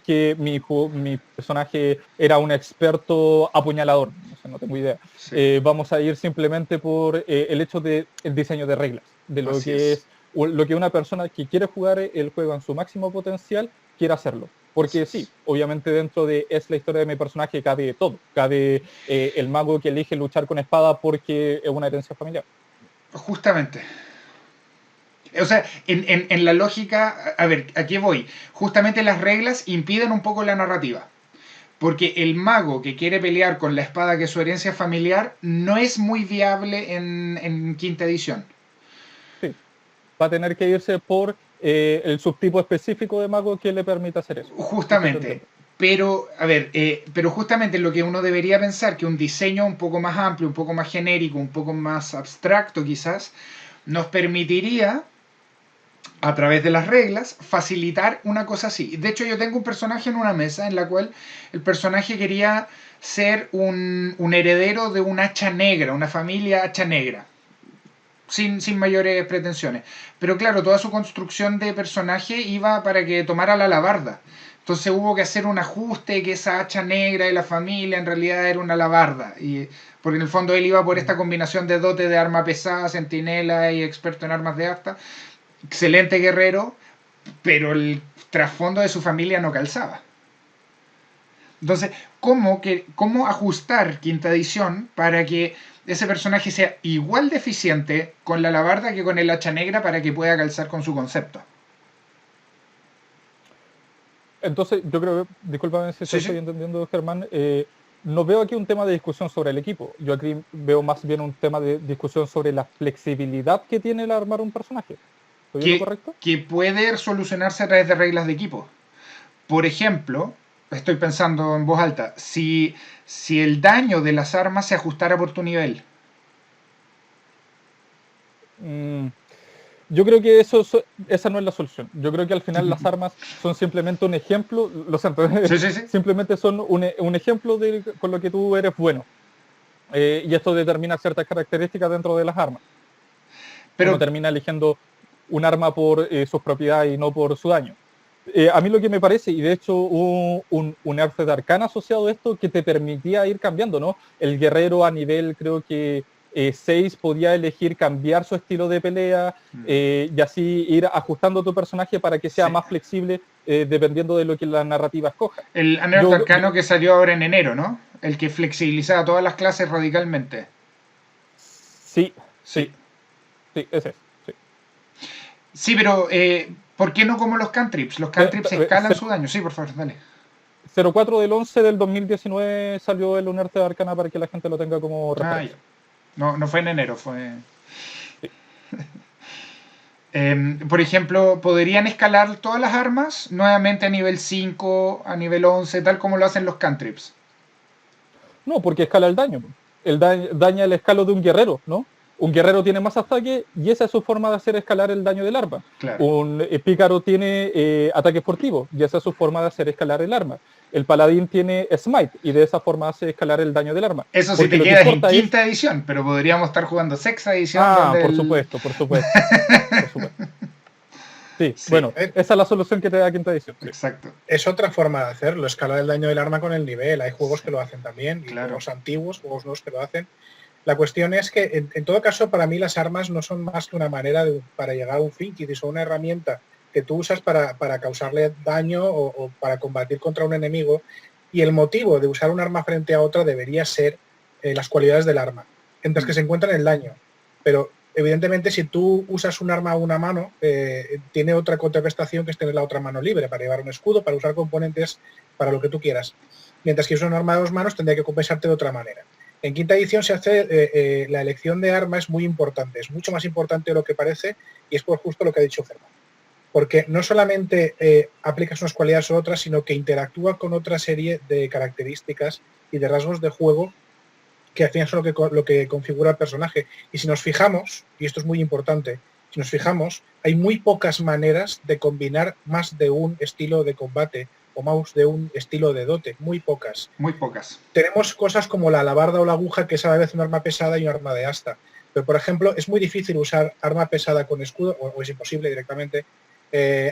que mi personaje era un experto apuñalador, no tengo idea. Sí. Vamos a ir simplemente por el hecho del diseño de reglas, de lo que es lo que una persona que quiere jugar el juego en su máximo potencial quiere hacerlo. Porque sí, obviamente dentro de es la historia de mi personaje cabe todo. Cabe el mago que elige luchar con espada porque es una herencia familiar. Justamente. O sea, en la lógica, a ver, ¿a qué voy? Justamente las reglas impiden un poco la narrativa. Porque el mago que quiere pelear con la espada que es su herencia familiar no es muy viable en quinta edición. Sí. Va a tener que irse por el subtipo específico de mago que le permita hacer eso. Justamente. Pero, a ver, pero justamente lo que uno debería pensar, que un diseño un poco más amplio, un poco más genérico, un poco más abstracto quizás, nos permitiría, a través de las reglas, facilitar una cosa así. De hecho, yo tengo un personaje en una mesa en la cual el personaje quería ser un heredero de un hacha negra, una familia hacha negra. Sin mayores pretensiones. Pero claro, toda su construcción de personaje iba para que tomara la alabarda. Entonces hubo que hacer un ajuste, que esa hacha negra de la familia en realidad era una alabarda. Porque en el fondo él iba por esta combinación de dote de arma pesada, centinela y experto en armas de asta. Excelente guerrero, pero el trasfondo de su familia no calzaba. Entonces, ¿cómo ajustar quinta edición para que ese personaje sea igual de eficiente con la alabarda que con el hacha negra para que pueda calzar con su concepto? Entonces, yo creo, discúlpame si estoy entendiendo, Germán, no veo aquí un tema de discusión sobre el equipo. Yo aquí veo más bien un tema de discusión sobre la flexibilidad que tiene el armar un personaje. ¿Estoy viendo correcto? Que puede solucionarse a través de reglas de equipo. Por ejemplo, estoy pensando en voz alta, si el daño de las armas se ajustara por tu nivel. Yo creo que esa no es la solución. Yo creo que al final las armas son simplemente un ejemplo, lo siento, simplemente son un ejemplo con lo que tú eres bueno. Y esto determina ciertas características dentro de las armas. Pero uno termina eligiendo un arma por sus propiedades y no por su daño. A mí lo que me parece, y de hecho hubo un arte de arcana asociado a esto que te permitía ir cambiando, ¿no? El guerrero a nivel, creo que 6 podía elegir cambiar su estilo de pelea y así ir ajustando tu personaje para que sea más flexible dependiendo de lo que la narrativa escoja. El Unearthed Arcano que salió ahora en enero, ¿no? El que flexibilizaba todas las clases radicalmente. Sí, ese es. Sí, pero ¿por qué no como los cantrips? Los cantrips escalan su daño. Sí, por favor, dale. 04 del 11 del 2019 salió el Unearthed Arcana para que la gente lo tenga como referencia. No fue en enero, fue... Sí. Por ejemplo, ¿podrían escalar todas las armas nuevamente a nivel 5, a nivel 11, tal como lo hacen los cantrips? No, porque escala el daño. Daña el escalo de un guerrero, ¿no? Un guerrero tiene más ataque y esa es su forma de hacer escalar el daño del arma. Claro. Un pícaro tiene ataque furtivo y esa es su forma de hacer escalar el arma. El paladín tiene smite y de esa forma hace escalar el daño del arma. Eso sí te queda en quinta edición, pero podríamos estar jugando sexta edición. Por supuesto. Sí, bueno, esa es la solución que te da quinta edición. Exacto. Es otra forma de hacerlo, escalar el daño del arma con el nivel. Hay juegos que lo hacen también, y claro. Juegos antiguos, juegos nuevos que lo hacen. La cuestión es que, en todo caso, para mí las armas no son más que una manera para llegar a un fin, que son una herramienta que tú usas para causarle daño o para combatir contra un enemigo, y el motivo de usar un arma frente a otra debería ser las cualidades del arma, mientras que se encuentran el daño. Pero evidentemente si tú usas un arma a una mano, tiene otra contraprestación que es tener la otra mano libre para llevar un escudo, para usar componentes, para lo que tú quieras. Mientras que usar un arma de 2 manos tendría que compensarte de otra manera. En quinta edición se hace la elección de arma es muy importante, es mucho más importante de lo que parece, y es por justo lo que ha dicho Germán. Porque no solamente aplicas unas cualidades u otras, sino que interactúa con otra serie de características y de rasgos de juego que al final son lo que configura el personaje. Y si nos fijamos, y esto es muy importante, si nos fijamos, hay muy pocas maneras de combinar más de un estilo de combate o más de un estilo de dote, muy pocas. Muy pocas. Tenemos cosas como la alabarda o la aguja, que es a la vez un arma pesada y un arma de asta. Pero, por ejemplo, es muy difícil usar arma pesada con escudo, o es imposible directamente.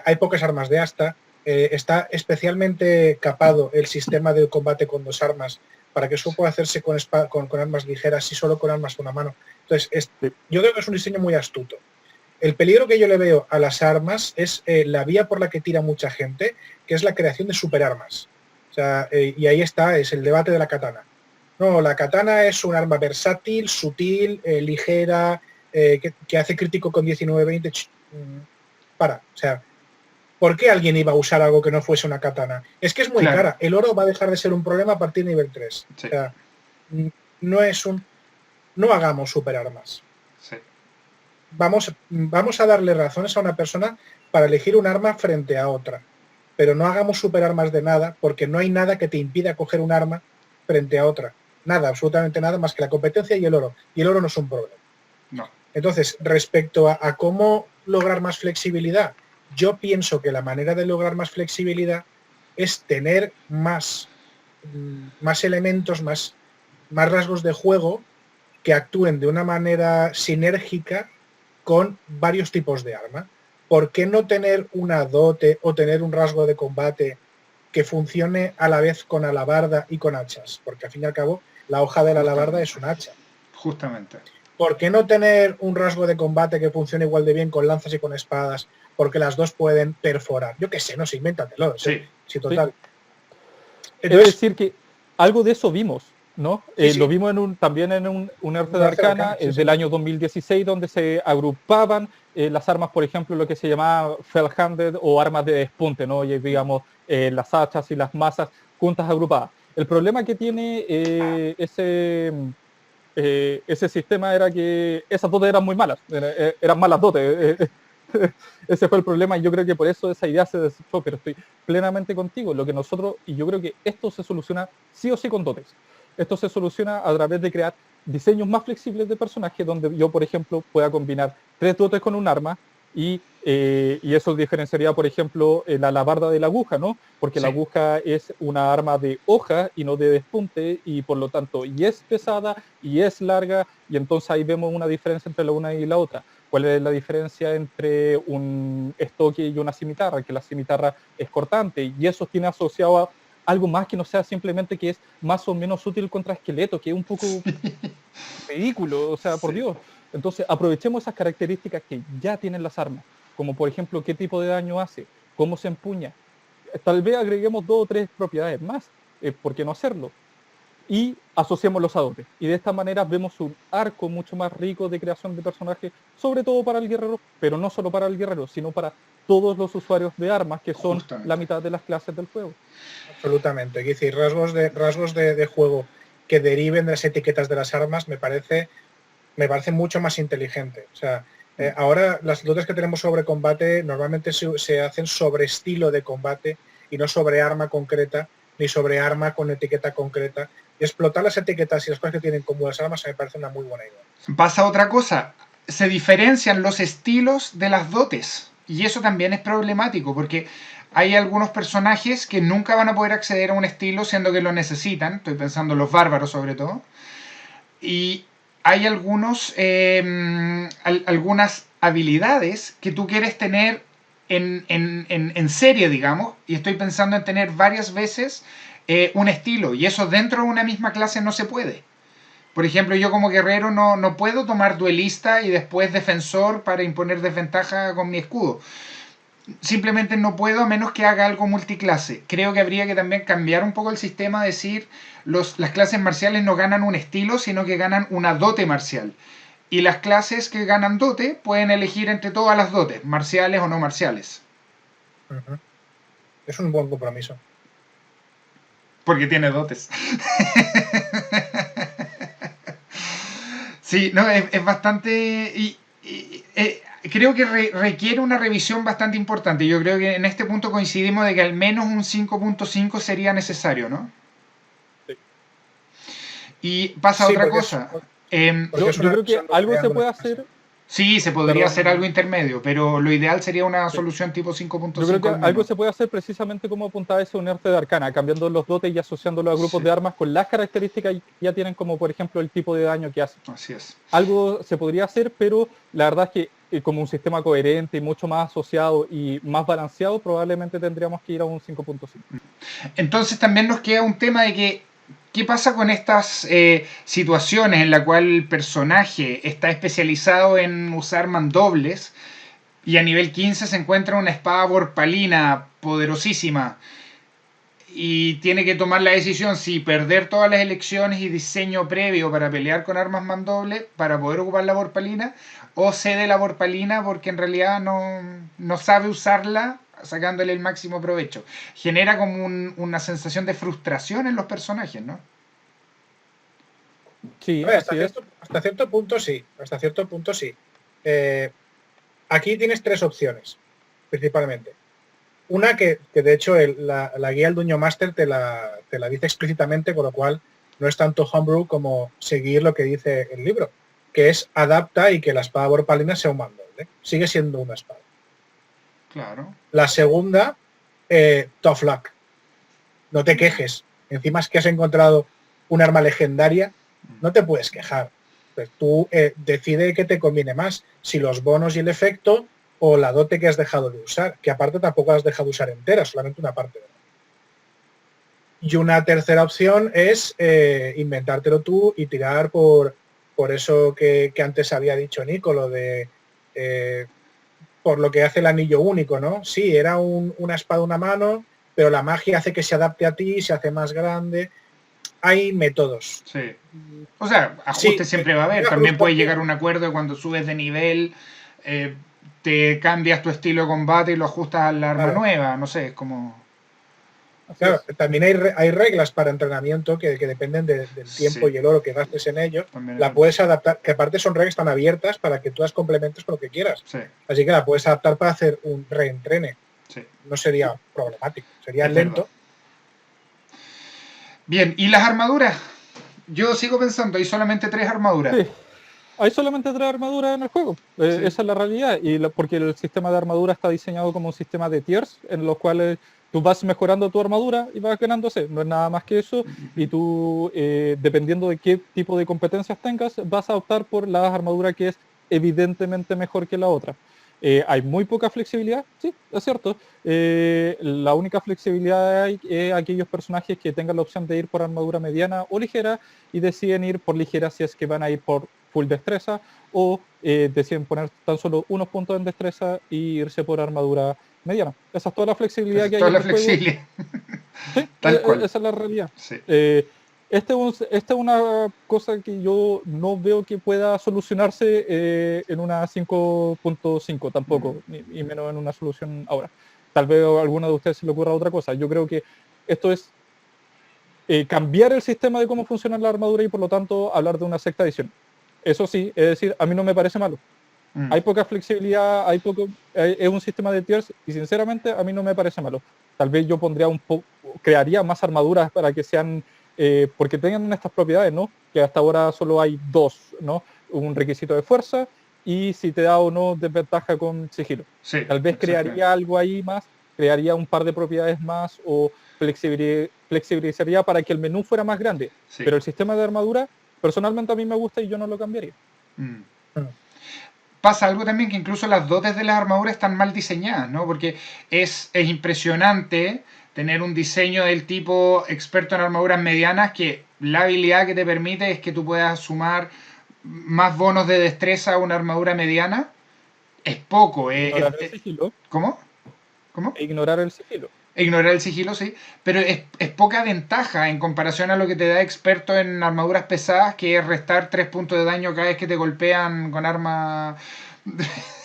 Hay pocas armas de asta. Está especialmente capado el sistema de combate con 2 armas para que eso pueda hacerse con armas ligeras y solo con armas con una mano. Entonces, yo creo que es un diseño muy astuto. El peligro que yo le veo a las armas es la vía por la que tira mucha gente, que es la creación de superarmas. O sea, y ahí está, es el debate de la katana. No, la katana es un arma versátil, sutil, ligera, que hace crítico con 19-20. O sea, ¿Por qué alguien iba a usar algo que no fuese una katana? Es que es muy Claro. cara. El oro va a dejar de ser un problema a partir de nivel 3. Sí. O sea, no hagamos superarmas. Sí. Vamos a darle razones a una persona para elegir un arma frente a otra. Pero no hagamos superarmas de nada, porque no hay nada que te impida coger un arma frente a otra. Nada, absolutamente nada más que la competencia y el oro. Y el oro no es un problema. No. Entonces, respecto a cómo lograr más flexibilidad, yo pienso que la manera de lograr más flexibilidad es tener más elementos, más rasgos de juego que actúen de una manera sinérgica con varios tipos de arma. ¿Por qué no tener una dote o tener un rasgo de combate que funcione a la vez con alabarda y con hachas? Porque al fin y al cabo la hoja de la alabarda es un hacha. Justamente. ¿Por qué no tener un rasgo de combate que funcione igual de bien con lanzas y con espadas? Porque las dos pueden perforar. Yo qué sé, no sé, invéntatelo. Sí. Sí, total. Entonces, es decir, que algo de eso vimos, ¿no? Sí, sí. Lo vimos también en un arte de Arte de Arcana Arcana, sí, del sí. año 2016, donde se agrupaban las armas, por ejemplo, lo que se llamaba Fell-Handed o armas de despunte, ¿no? Y digamos, las hachas y las masas juntas agrupadas. El problema que tiene ese sistema era que esas dotes eran muy malas, eran malas dotes. Ese fue el problema y yo creo que por eso esa idea se desechó, pero estoy plenamente contigo. Lo que nosotros, y yo creo que esto se soluciona sí o sí con dotes. Esto se soluciona a través de crear diseños más flexibles de personajes donde yo, por ejemplo, pueda combinar 3 dotes con un arma y eso diferenciaría, por ejemplo, la alabarda de la aguja, ¿no? Porque la Sí. aguja es una arma de hoja y no de despunte y por lo tanto y es pesada y es larga y entonces ahí vemos una diferencia entre la una y la otra. ¿Cuál es la diferencia entre un estoque y una cimitarra? Que la cimitarra es cortante y eso tiene asociado a algo más que no sea simplemente que es más o menos útil contra esqueletos, que es un poco ridículo, o sea, por Sí. Dios. Entonces, aprovechemos esas características que ya tienen las armas, como por ejemplo, qué tipo de daño hace, cómo se empuña. Tal vez agreguemos 2 o 3 propiedades más, ¿por qué no hacerlo? Y asociémoslos a dotes. Y de esta manera vemos un arco mucho más rico de creación de personajes, sobre todo para el guerrero, pero no solo para el guerrero, sino para todos los usuarios de armas, que son Justamente. la mitad de las clases del juego. Absolutamente. Es decir, rasgos de juego que deriven de las etiquetas de las armas me parece mucho más inteligente. O sea, ahora las dotes que tenemos sobre combate normalmente se hacen sobre estilo de combate y no sobre arma concreta, ni sobre arma con etiqueta concreta. Y explotar las etiquetas y las cosas que tienen como las armas me parece una muy buena idea. Pasa otra cosa. Se diferencian los estilos de las dotes. Y eso también es problemático porque hay algunos personajes que nunca van a poder acceder a un estilo siendo que lo necesitan. Estoy pensando en los bárbaros sobre todo. Y hay algunas habilidades que tú quieres tener en serie, digamos, y estoy pensando en tener varias veces un estilo, y eso dentro de una misma clase no se puede. Por ejemplo, yo como guerrero no puedo tomar duelista y después defensor para imponer desventaja con mi escudo. Simplemente no puedo a menos que haga algo multiclase. Creo que habría que también cambiar un poco el sistema, decir las clases marciales no ganan un estilo, sino que ganan una dote marcial. Y las clases que ganan dote pueden elegir entre todas las dotes, marciales o no marciales. Uh-huh. Es un buen compromiso. Porque tiene dotes. Sí, no, es bastante... creo que requiere una revisión bastante importante. Yo creo que en este punto coincidimos de que al menos un 5.5 sería necesario, ¿no? Sí. Y pasa Sí, otra cosa. Yo creo que algo se puede hacer. Sí, se podría Perdón. hacer algo intermedio, pero lo ideal sería una Sí. solución tipo 5.5 Yo creo que al algo menos. se puede hacer precisamente como apuntaba ese un arte de Arcana, cambiando los dotes y asociándolos a grupos Sí. de armas con las características que ya tienen, como por ejemplo el tipo de daño que hace. Así es. Algo se podría hacer, pero la verdad es que como un sistema coherente y mucho más asociado y más balanceado, probablemente tendríamos que ir a un 5.5. Entonces también nos queda un tema de que ¿qué pasa con estas situaciones en la cual el personaje está especializado en usar mandobles y a nivel 15 se encuentra una espada vorpalina poderosísima y tiene que tomar la decisión si perder todas las elecciones y diseño previo para pelear con armas mandobles para poder ocupar la vorpalina o cede la vorpalina porque en realidad no sabe usarla sacándole el máximo provecho. Genera como una sensación de frustración en los personajes, ¿no? Sí, A ver, así es. hasta cierto punto sí. Hasta cierto punto sí. Aquí tienes tres opciones, principalmente. Una que de hecho la guía del Dueño Master te la dice explícitamente, con lo cual no es tanto homebrew como seguir lo que dice el libro, que es adapta y que la espada borpalina sea un mandoble. Sigue siendo una espada. Claro. La segunda, tough luck. No te quejes. Encima es que has encontrado un arma legendaria, no te puedes quejar. Pues tú decide qué te conviene más, si los bonos y el efecto o la dote que has dejado de usar, que aparte tampoco has dejado de usar entera, solamente una parte. Y una tercera opción es inventártelo tú y tirar por eso que antes había dicho Nico, lo de por lo que hace el anillo único, ¿no? Sí, era una espada, una mano, pero la magia hace que se adapte a ti, se hace más grande. Hay métodos. Sí. O sea, ajuste Sí, siempre va a haber. una También puedes frustración. llegar a un acuerdo cuando subes de nivel, te cambias tu estilo de combate y lo ajustas a la arma Claro, nueva. No sé, es como... Así claro, es. también hay reglas para entrenamiento que dependen del tiempo Sí, y el oro que gastes en ello. también es La verdad. puedes adaptar, que aparte son reglas tan abiertas para que tú las complementes con lo que quieras. Sí, Así que la puedes adaptar para hacer un reentrene. sí, No sería problemático, sería es verdad. lento. Bien, ¿y las armaduras? Yo sigo pensando, hay solamente 3 armaduras. Sí, hay solamente 3 armaduras en el juego. Sí. Esa es la realidad. Porque el sistema de armadura está diseñado como un sistema de tiers en los cuales tú vas mejorando tu armadura y vas ganándose. No es nada más que eso. Y tú, dependiendo de qué tipo de competencias tengas, vas a optar por la armadura que es evidentemente mejor que la otra. Hay muy poca flexibilidad, sí, es cierto. La única flexibilidad hay es aquellos personajes que tengan la opción de ir por armadura mediana o ligera y deciden ir por ligera si es que van a ir por full destreza o deciden poner tan solo unos puntos en destreza y irse por armadura mediana. Esa es toda la flexibilidad Esa que es hay toda en la el juego. flexibilidad. Sí, Tal cual. esa es la realidad. Sí. Esta es una cosa que yo no veo que pueda solucionarse en una 5.5 tampoco, y menos en una solución ahora. Tal vez a alguno de ustedes se le ocurra otra cosa. Yo creo que esto es cambiar el sistema de cómo funciona la armadura y por lo tanto hablar de una sexta edición. Eso sí, es decir, a mí no me parece malo. Mm. Hay poca flexibilidad, es un sistema de tiers y sinceramente a mí no me parece malo. Tal vez yo pondría crearía más armaduras para que sean, porque tengan estas propiedades, ¿no? Que hasta ahora solo hay 2, ¿no? Un requisito de fuerza y si te da o no desventaja con sigilo. Sí, Tal vez exactamente. crearía algo ahí más, crearía un par de propiedades más o flexibilizaría para que el menú fuera más grande. Sí. Pero el sistema de armadura, personalmente a mí me gusta y yo no lo cambiaría. Mm. Mm. Pasa algo también que incluso las dotes de las armaduras están mal diseñadas, ¿no? Porque es impresionante tener un diseño del tipo experto en armaduras medianas que la habilidad que te permite es que tú puedas sumar más bonos de destreza a una armadura mediana. Es poco. Ignorar el sigilo. ¿Cómo? ¿Cómo? E ignorar el sigilo. Ignorar el sigilo, sí. Pero es poca ventaja en comparación a lo que te da experto en armaduras pesadas, que es restar 3 puntos de daño cada vez que te golpean con arma.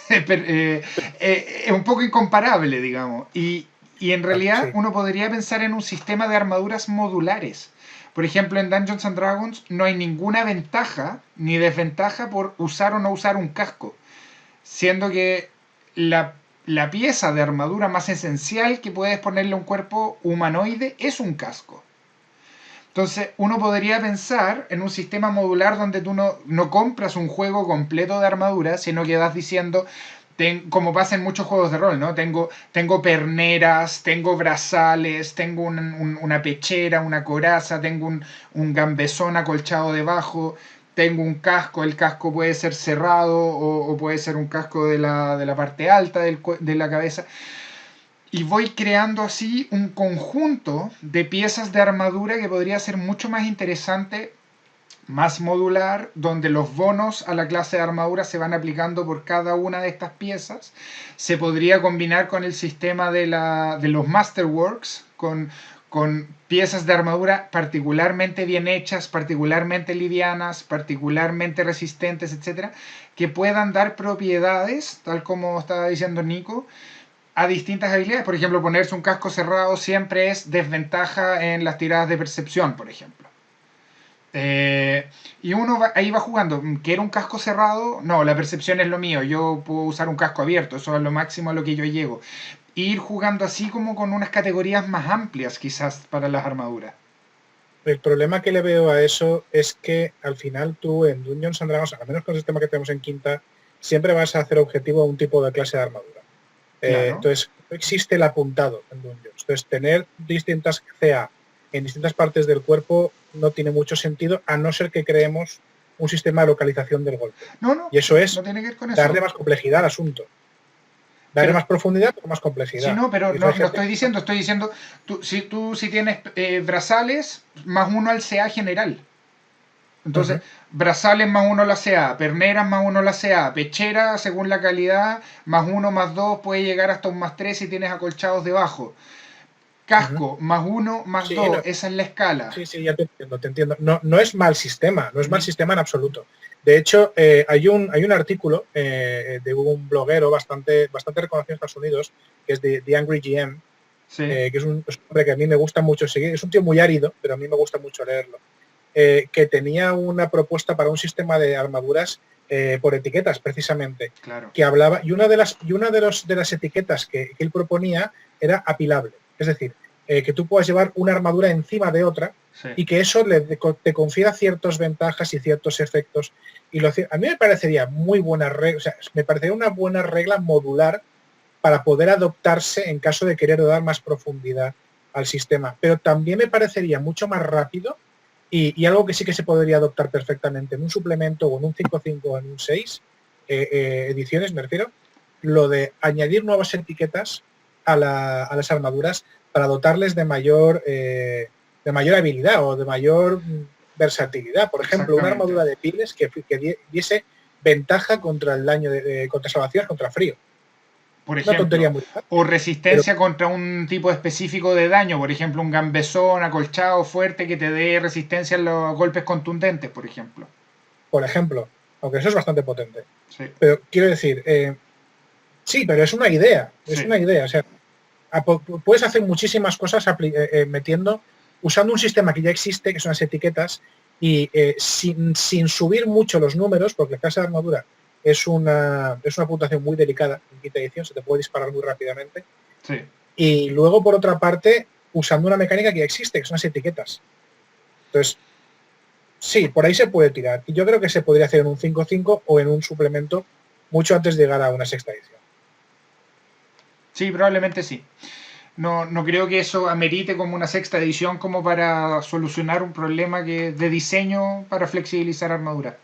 Es un poco incomparable, digamos. Y en realidad Sí. uno podría pensar en un sistema de armaduras modulares. Por ejemplo, en Dungeons and Dragons no hay ninguna ventaja ni desventaja por usar o no usar un casco. Siendo que la pieza de armadura más esencial que puedes ponerle a un cuerpo humanoide es un casco. Entonces, uno podría pensar en un sistema modular donde tú no compras un juego completo de armadura, sino que vas diciendo, como pasa en muchos juegos de rol, ¿no? Tengo perneras, tengo brazales, tengo una pechera, una coraza, tengo un gambesón acolchado debajo, tengo un casco, el casco puede ser cerrado o puede ser un casco de la parte alta de la cabeza. Y voy creando así un conjunto de piezas de armadura que podría ser mucho más interesante, más modular, donde los bonos a la clase de armadura se van aplicando por cada una de estas piezas. Se podría combinar con el sistema de los Masterworks, con piezas de armadura particularmente bien hechas, particularmente livianas, particularmente resistentes, etcétera, que puedan dar propiedades, tal como estaba diciendo Nico, a distintas habilidades. Por ejemplo, ponerse un casco cerrado siempre es desventaja en las tiradas de percepción, por ejemplo. Y uno ahí va jugando. ¿Quiero un casco cerrado? No, la percepción es lo mío. Yo puedo usar un casco abierto. Eso es lo máximo a lo que yo llego. Ir jugando así como con unas categorías más amplias quizás para las armaduras. El problema que le veo a eso es que al final tú en Dungeons and Dragons, al menos con el sistema que tenemos en quinta, siempre vas a hacer objetivo a un tipo de clase de armadura. Claro. Entonces, no existe el apuntado en Dungeons. Entonces, tener distintas CA en distintas partes del cuerpo no tiene mucho sentido, a no ser que creemos un sistema de localización del golpe. No, y eso es no tiene que ver con darle eso. más complejidad al asunto. Darle más profundidad, pero más complejidad. Sí, no, pero no estoy diciendo, si tienes brazales, más 1 al CA general. Entonces, brazales más 1 la CA, perneras más 1 la CA, pechera según la calidad, más 1, más 2, puede llegar hasta un más 3 si tienes acolchados debajo. Casco, más 1, más 2, no. Esa es la escala. Sí, ya te entiendo. No es mal sistema, no es mal sistema en absoluto. De hecho, hay un artículo de un bloguero bastante reconocido en Estados Unidos, que es de The Angry GM, que es un hombre que a mí me gusta mucho seguir. Es un tío muy árido, pero a mí me gusta mucho leerlo. Que tenía una propuesta para un sistema de armaduras por etiquetas, precisamente. Claro. Que hablaba, y una de las etiquetas que él proponía era apilable. Es decir, que tú puedas llevar una armadura encima de otra y que eso te confiera ciertas ventajas y ciertos efectos. Y a mí me parecería muy buena regla, o sea, me parecería una buena regla modular para poder adoptarse en caso de querer dar más profundidad al sistema. Pero también me parecería mucho más rápido y algo que sí que se podría adoptar perfectamente en un suplemento o en un 5.5 o en un 6 ediciones, me refiero, lo de añadir nuevas etiquetas a las armaduras para dotarles de mayor habilidad o de mayor versatilidad. Por ejemplo, una armadura de pieles que diese ventaja contra el daño, contra salvaciones, contra frío. Por ejemplo, o resistencia contra un tipo específico de daño, por ejemplo, un gambesón acolchado fuerte que te dé resistencia a los golpes contundentes, por ejemplo. Por ejemplo, aunque eso es bastante potente. Sí. Pero quiero decir, sí, pero es una idea, o sea, puedes hacer muchísimas cosas usando un sistema que ya existe, que son las etiquetas, y sin subir mucho los números, porque la clase de armadura es una puntuación muy delicada en quinta edición, se te puede disparar muy rápidamente. Sí. Y luego, por otra parte, usando una mecánica que ya existe, que son las etiquetas. Entonces, sí, por ahí se puede tirar. Y yo creo que se podría hacer en un 5.5 o en un suplemento mucho antes de llegar a una sexta edición. Sí, probablemente sí. No creo que eso amerite como una sexta edición como para solucionar un problema de diseño para flexibilizar armadura.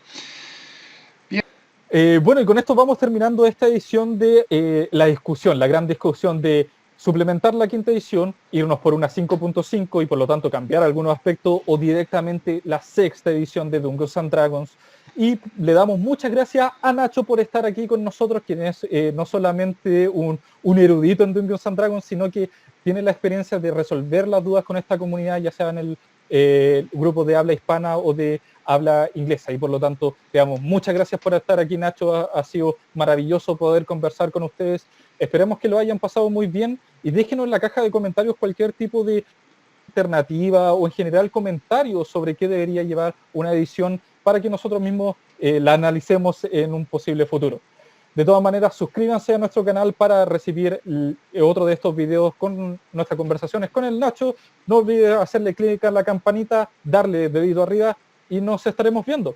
Bueno, y con esto vamos terminando esta edición de la gran discusión de suplementar la quinta edición, irnos por una 5.5 y por lo tanto cambiar algunos aspectos o directamente la sexta edición de Dungeons and Dragons. Y le damos muchas gracias a Nacho por estar aquí con nosotros, quien es no solamente un erudito en Dungeons and Dragons, sino que tiene la experiencia de resolver las dudas con esta comunidad, ya sea en el grupo de habla hispana o de habla inglesa. Y por lo tanto, le damos muchas gracias por estar aquí, Nacho. Ha sido maravilloso poder conversar con ustedes. Esperemos que lo hayan pasado muy bien y déjenos en la caja de comentarios cualquier tipo de alternativa o en general comentarios sobre qué debería llevar una edición para que nosotros mismos la analicemos en un posible futuro. De todas maneras, suscríbanse a nuestro canal para recibir otro de estos videos con nuestras conversaciones con el Nacho. No olviden hacerle clic a la campanita, darle dedito arriba y nos estaremos viendo.